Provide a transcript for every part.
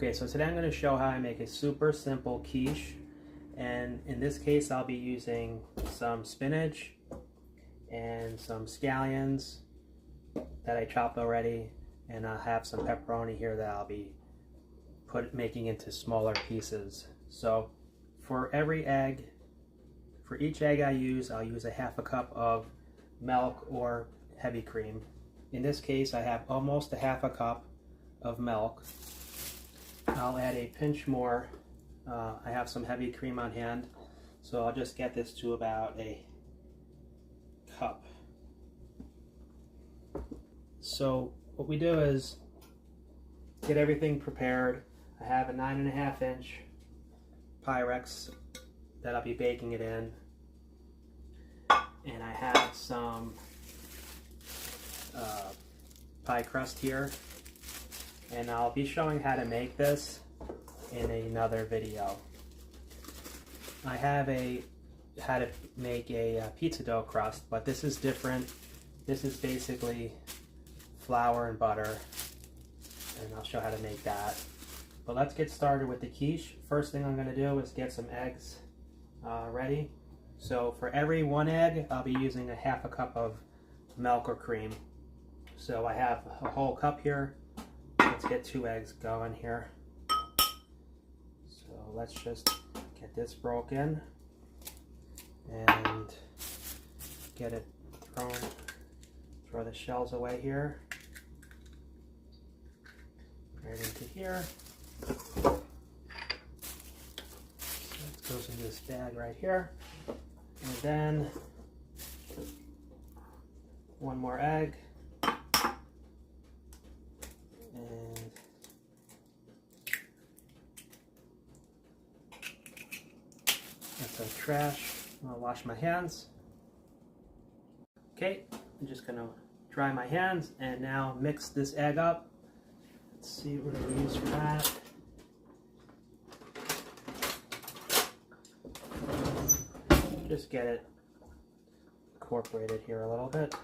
Okay, so today I'm going to show how I make a super simple quiche, and in this case I'll be using some spinach and some scallions that I chopped already, and I'll have some pepperoni here that I'll be making into smaller pieces. So for each egg I'll use a half a cup of milk or heavy cream. In this case I have almost a half a cup of milk. I'll add a pinch more. I have some heavy cream on hand, so I'll just get this to about a cup. So what we do is get everything prepared. I have a 9.5-inch Pyrex that I'll be baking it in, and I have some pie crust here, and I'll be showing how to make this in another video. I have how to make a pizza dough crust, but this is different. This is basically flour and butter, and I'll show how to make that. But let's get started with the quiche. First thing I'm going to do is get some eggs ready. So for every one egg, I'll be using a half a cup of milk or cream. So I have a whole cup here. Let's get 2 eggs going here. So let's just get this broken and get it throw the shells away here, right into here. So it goes in this bag right here, and then one more egg. And that's our trash. I'll wash my hands. Okay, I'm just gonna dry my hands and now mix this egg up. Let's see what I use for that. Just get it incorporated here a little bit.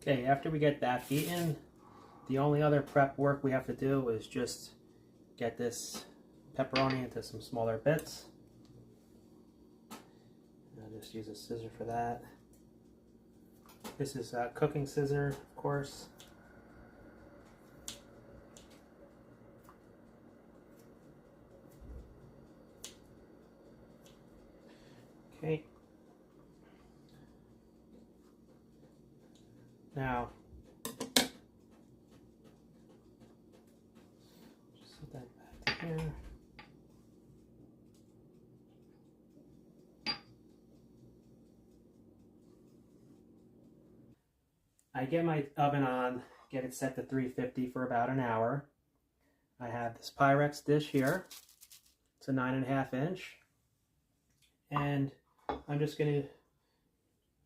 Okay, after we get that beaten, the only other prep work we have to do is just get this pepperoni into some smaller bits. I'll just use a scissor for that. This is a cooking scissor, of course. Okay. Now, just set that back to here. I get my oven on, get it set to 350 for about an hour. I have this Pyrex dish here. It's a 9.5-inch. And I'm just going to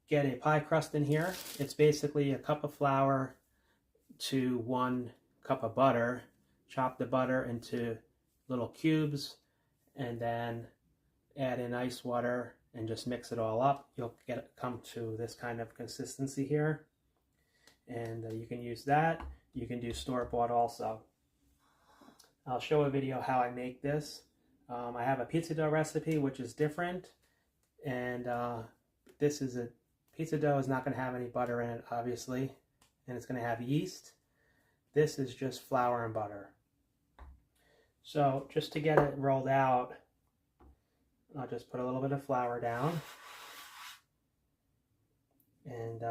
get a pie crust in here. It's basically a cup of flour to 1 cup of butter. Chop the butter into little cubes and then add in ice water and just mix it all up. You'll come to this kind of consistency here. And you can use that. You can do store-bought also. I'll show a video how I make this. I have a pizza dough recipe which is different, and this is a pizza dough is not going to have any butter in it, obviously, and it's going to have yeast. This is just flour and butter. So just to get it rolled out, I'll just put a little bit of flour down, and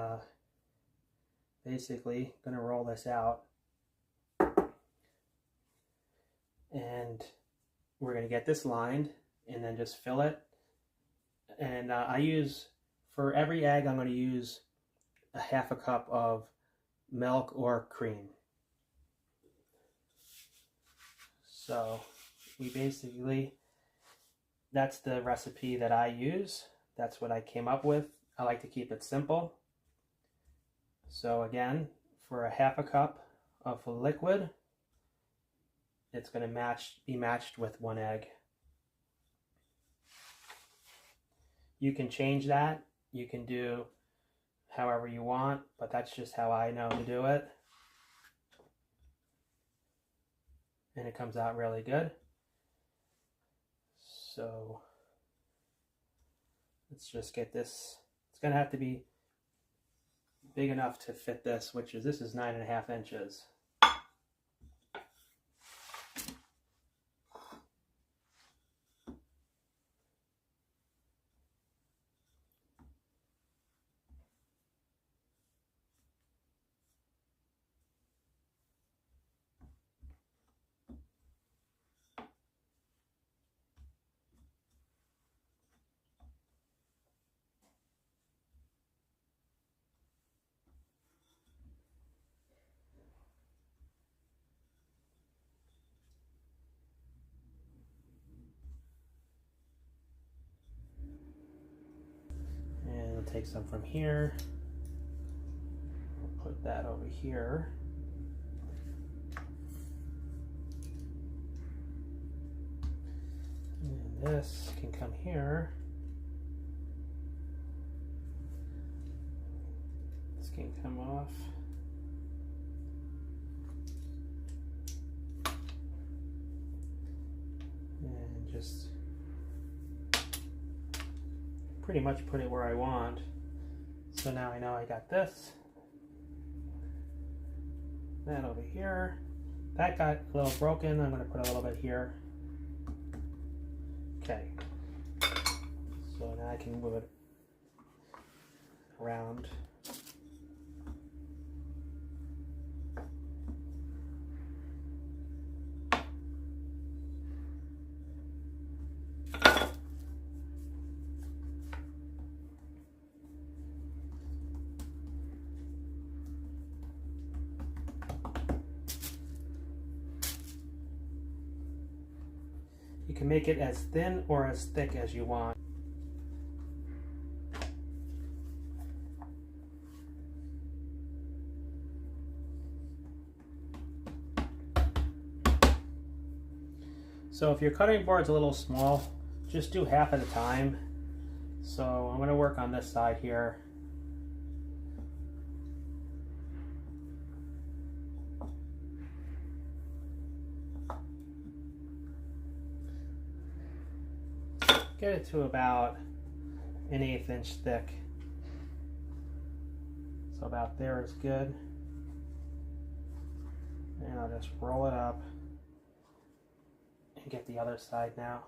basically going to roll this out, and we're going to get this lined and then just fill it. And for every egg, I'm going to use a half a cup of milk or cream. So we basically that's the recipe that I use. That's what I came up with. I like to keep it simple. So again, for a half a cup of liquid, it's going to be matched with 1 egg. You can change that. You can do however you want, but that's just how I know to do it. And it comes out really good. So let's just get this. It's going to have to be big enough to fit this, this is 9.5 inches. And we'll take some from here. We'll put that over here. And this can come here. This can come off. And just pretty much put it where I want. So now I know I got this. That over here. That got a little broken. I'm going to put a little bit here. Okay. So now I can move it around. You can make it as thin or as thick as you want. So if your cutting board's a little small, just do half at a time. So I'm going to work on this side here. Get it to about an 1/8 inch thick. So about there is good. And I'll just roll it up and get the other side now.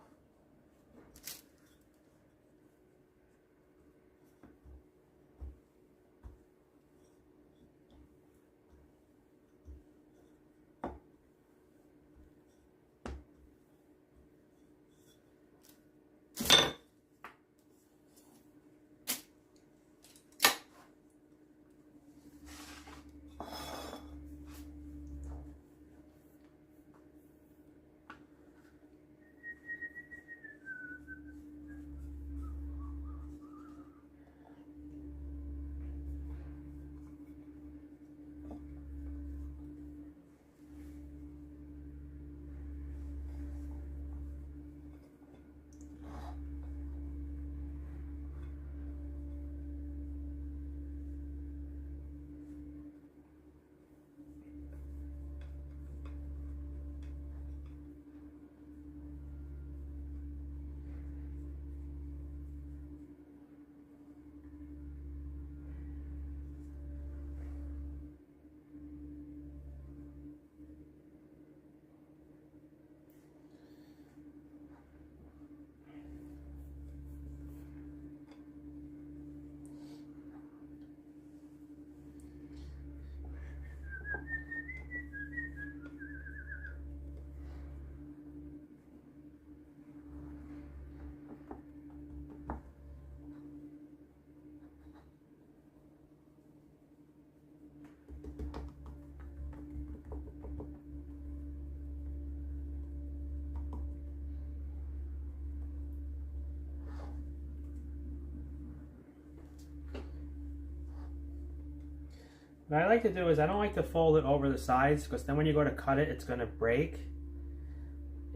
What I like to do is I don't like to fold it over the sides, because then when you go to cut it, it's going to break.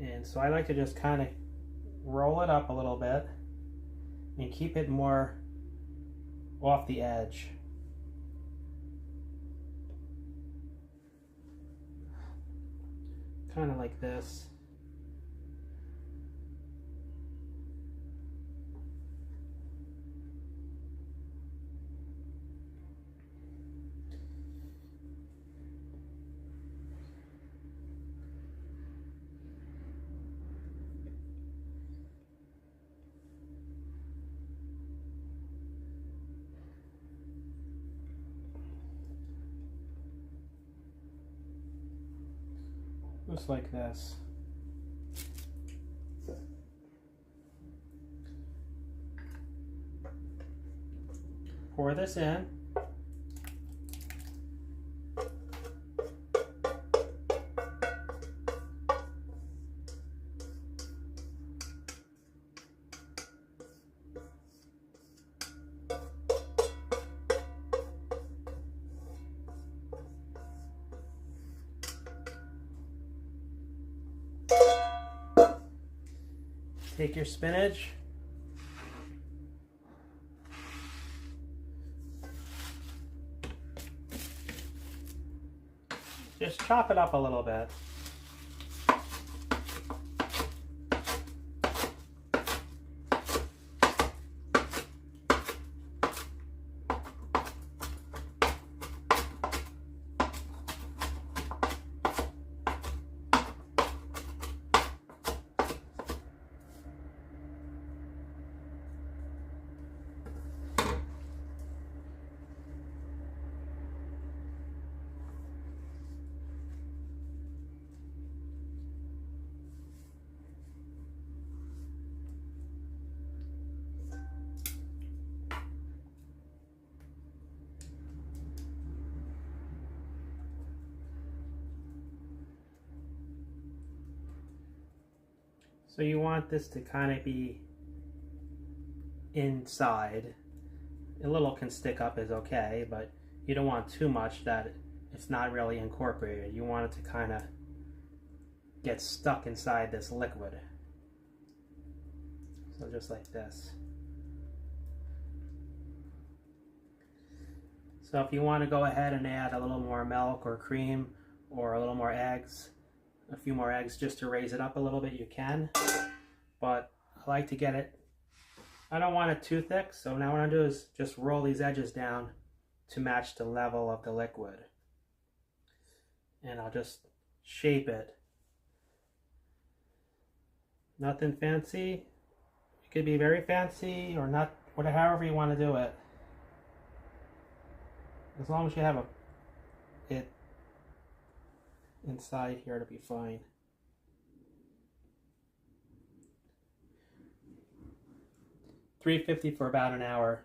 And so I like to just kind of roll it up a little bit and keep it more off the edge. Kind of like this. Just like this. Pour this in. Take your spinach, just chop it up a little bit. So you want this to kind of be inside. A little can stick up is okay, but you don't want too much that it's not really incorporated. You want it to kind of get stuck inside this liquid. So just like this. So if you want to go ahead and add a little more milk or cream or a little more eggs, a few more eggs just to raise it up a little bit, you can. But I like to get it, I don't want it too thick, so now what I'm going to do is just roll these edges down to match the level of the liquid. And I'll just shape it. Nothing fancy. It could be very fancy or not, whatever, however you want to do it. As long as you have it inside here, to be fine. $350 for about an hour.